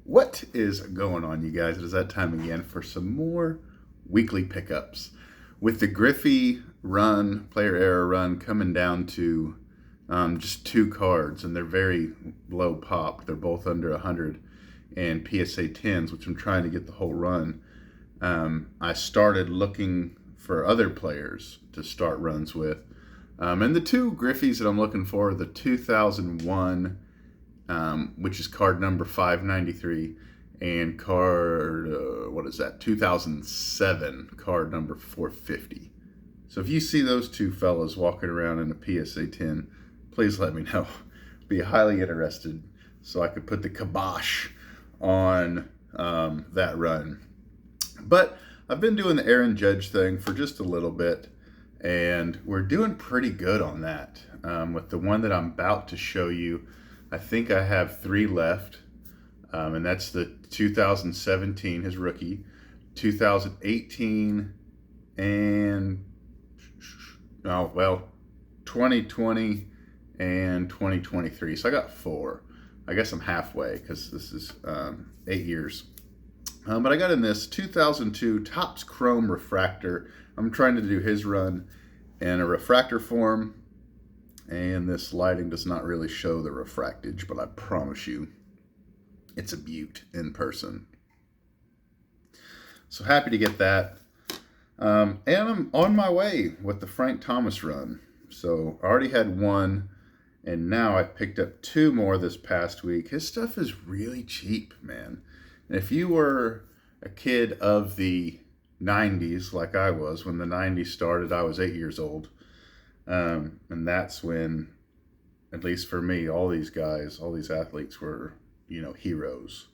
What is going on, you guys? It is that time again for some more weekly pickups. With the Griffey run, player error run, coming down to just two cards, and they're very low pop. They're both under 100 and PSA 10s, which I'm trying to get the whole run. I started looking for other players to start runs with. And the two Griffies that I'm looking for are the 2001, which is card number 593, and card, 2007, card number 450. So if you see those two fellas walking around in a PSA 10, please let me know. Be highly interested so I could put the kibosh on that run. But I've been doing the Aaron Judge thing for just a little bit, and we're doing pretty good on that. With the one that I'm about to show you, I think I have 3 left, and that's the 2017, his rookie, 2018, and 2020 and 2023. So I got 4. I guess I'm halfway because this is 8 years. But I got in this 2002 Topps Chrome Refractor. I'm trying to do his run in a refractor form, and this lighting does not really show the refractage, but I promise you it's a beaut in person. So happy to get that. And I'm on my way with the Frank Thomas run. So I already had 1, and now I picked up 2 more this past week. His stuff is really cheap, man. And if you were a kid of the 90s, like I was, when the 90s started, I was 8 years old. And that's when, at least for me, all these guys, all these athletes were, heroes.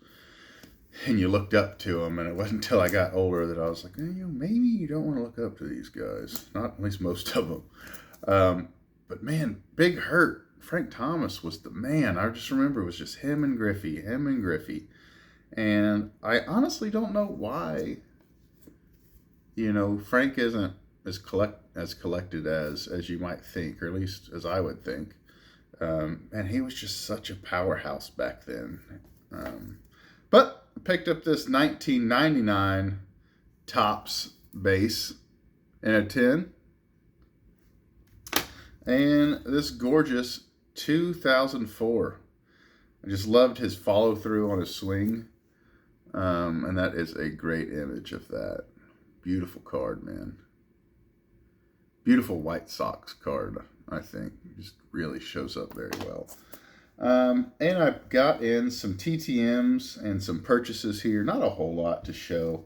And you looked up to them, and it wasn't until I got older that I was like, maybe you don't want to look up to these guys. Not at least most of them. But man, Big Hurt, Frank Thomas was the man. I just remember it was just him and Griffey. And I honestly don't know why, Frank isn't as collected as you might think, or at least as I would think. And he was just such a powerhouse back then. But I picked up this 1999 Topps base in a 10. And this gorgeous 2004. I just loved his follow through on his swing. And that is a great image of that. Beautiful card, man. Beautiful White Sox card, I think. Just really shows up very well. And I've got in some TTMs and some purchases here. Not a whole lot to show.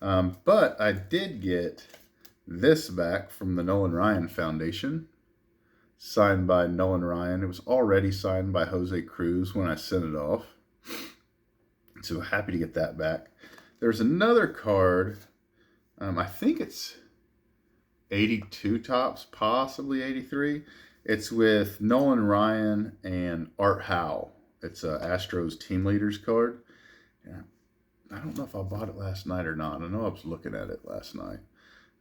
But I did get this back from the Nolan Ryan Foundation. Signed by Nolan Ryan. It was already signed by Jose Cruz when I sent it off. So happy to get that back. There's another card. I think it's 82 Topps, possibly 83. It's with Nolan Ryan and Art Howe. It's a Astros team leaders card. Yeah, I don't know if I bought it last night or not. I know I was looking at it last night.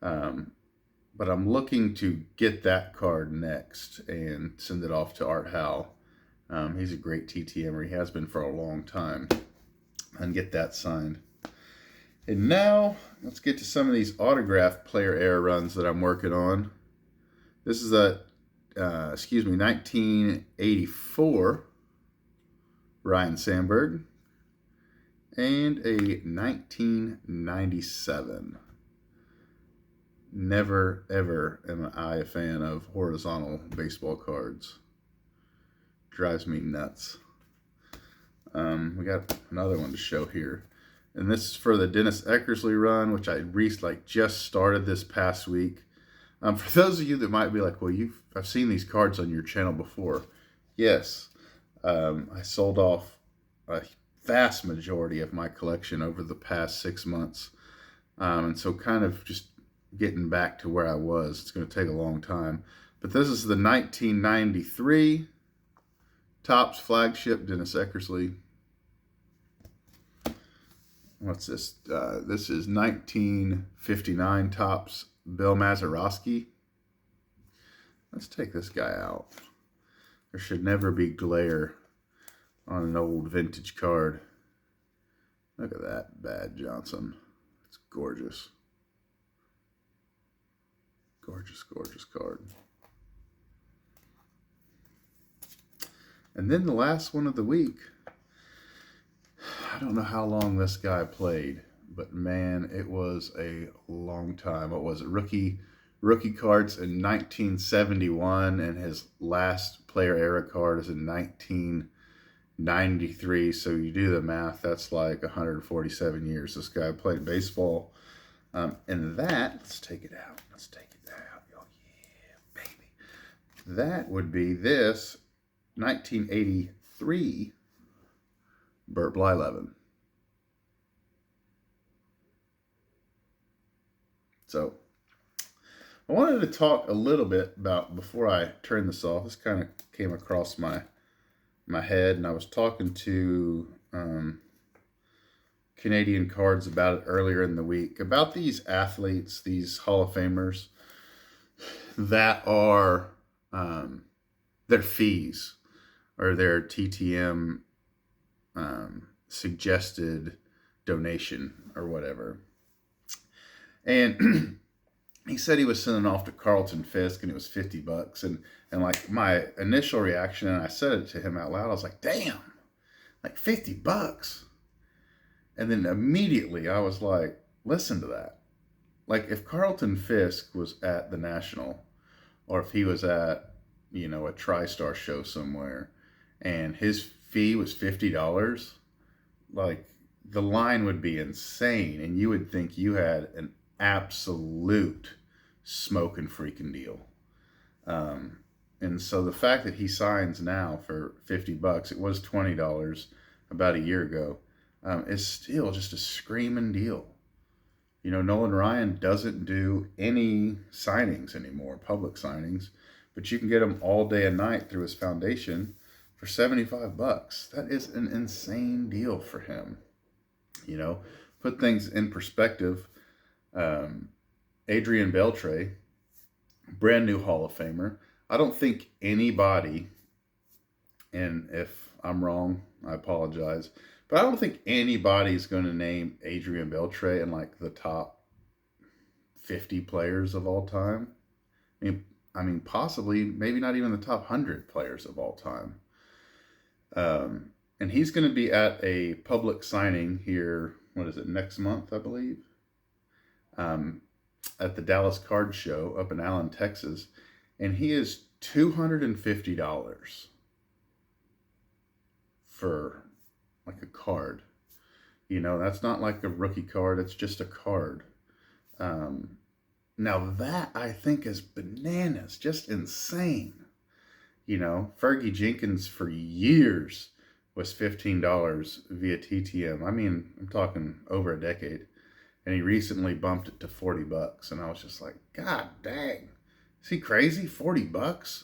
But I'm looking to get that card next and send it off to Art Howe. He's a great TTMer. He has been for a long time. And get that signed. And now, let's get to some of these autograph player error runs that I'm working on. This is a, 1984 Ryan Sandberg. And a 1997. Never, ever am I a fan of horizontal baseball cards. Drives me nuts. We got another one to show here. And this is for the Dennis Eckersley run, which I just started this past week. For those of you that might be like, well, I've seen these cards on your channel before. Yes. I sold off a vast majority of my collection over the past 6 months. And so kind of just getting back to where I was. It's going to take a long time. But this is the 1993 Topps flagship Dennis Eckersley. What's this? This is 1959 Topps Bill Mazeroski. Let's take this guy out. There should never be glare on an old vintage card. Look at that Bad Johnson. It's gorgeous. Gorgeous, gorgeous card. And then the last one of the week. I don't know how long this guy played, but man, it was a long time. What was it? Rookie cards in 1971, and his last player era card is in 1993. So you do the math, that's like 147 years this guy played baseball. And that, let's take it out. Let's take it out. Oh, yeah, baby. That would be this 1983 Bert Blyleven. So I wanted to talk a little bit about, before I turn this off, this kind of came across my head, and I was talking to Canadian Cards about it earlier in the week, about these athletes, these Hall of Famers that are their fees or their TTM suggested donation or whatever. And he said he was sending off to Carlton Fisk and it was $50. And like my initial reaction, and I said it to him out loud, I was like, damn, like $50. And then immediately I was like, listen to that. Like if Carlton Fisk was at the National, or if he was at, a TriStar show somewhere, and his fee was $50, like the line would be insane, and you would think you had an absolute smoking freaking deal. And so the fact that he signs now for $50, it was $20 about a year ago, is still just a screaming deal. Nolan Ryan doesn't do any signings anymore, public signings, but you can get them all day and night through his foundation for $75. That is an insane deal for him. Put things in perspective. Adrian Beltre, brand new Hall of Famer. I don't think anybody, and if I'm wrong, I apologize, but I don't think anybody's going to name Adrian Beltre in like the top 50 players of all time. I mean, possibly, maybe not even the top 100 players of all time. And he's going to be at a public signing here, next month, I believe, at the Dallas Card Show up in Allen, Texas. And he is $250 for like a card. That's not like a rookie card, it's just a card. Now that I think is bananas, just insane. Fergie Jenkins for years was $15 via TTM. I mean, I'm talking over a decade. And he recently bumped it to $40. And I was just like, God dang, is he crazy? $40?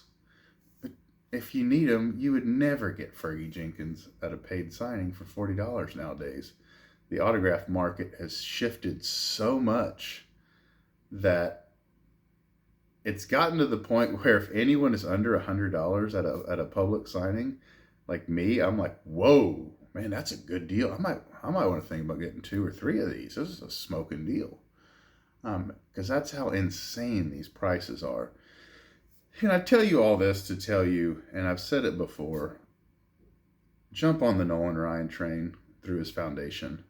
But if you need him, you would never get Fergie Jenkins at a paid signing for $40 nowadays. The autograph market has shifted so much that it's gotten to the point where if anyone is under $100 at a public signing, like me, I'm like, whoa, man, that's a good deal. I might want to think about getting 2 or 3 of these. This is a smoking deal. Because that's how insane these prices are. And I tell you all this to tell you, and I've said it before, jump on the Nolan Ryan train through his foundation.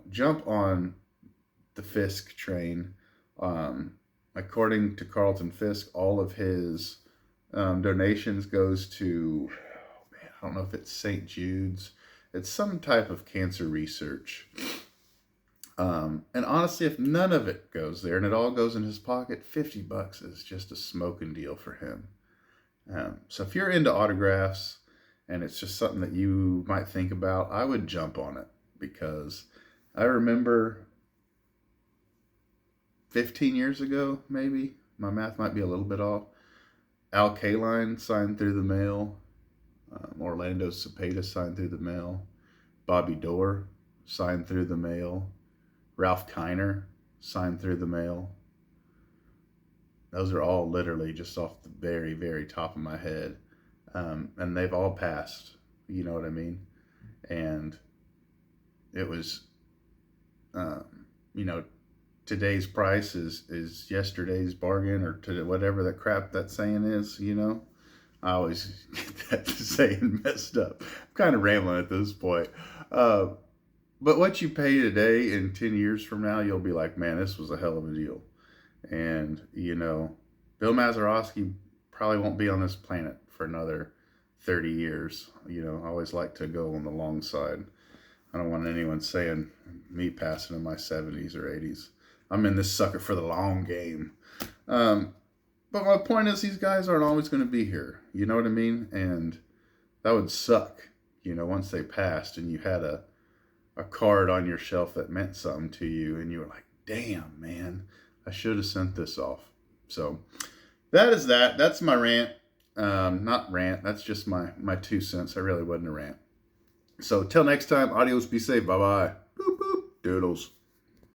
Jump on the Fisk train. According to Carlton Fisk, all of his donations goes to, I don't know if it's St. Jude's. It's some type of cancer research. And honestly, if none of it goes there and it all goes in his pocket, $50 is just a smoking deal for him. So if you're into autographs and it's just something that you might think about, I would jump on it, because I remember 15 years ago, maybe, my math might be a little bit off, Al Kaline signed through the mail. Orlando Cepeda signed through the mail. Bobby Doerr signed through the mail. Ralph Kiner signed through the mail. Those are all literally just off the very, very top of my head. And they've all passed. You know what I mean? And it was, you know, today's price is yesterday's bargain, or to whatever the crap that saying is, you know. I always get that saying messed up. I'm kind of rambling at this point. Uh, but what you pay today, in 10 years from now, you'll be like, man, this was a hell of a deal. And, you know, Bill Mazeroski probably won't be on this planet for another 30 years. You know, I always like to go on the long side. I don't want anyone saying me passing in my 70s or 80s. I'm in this sucker for the long game. But my point is, these guys aren't always going to be here. You know what I mean? And that would suck, you know, once they passed and you had a card on your shelf that meant something to you and you were like, damn, man, I should have sent this off. So that is that. That's my rant. Not rant. That's just my 2 cents. I really wasn't a rant. So till next time, adios, be safe. Bye-bye. Boop, boop. Doodles.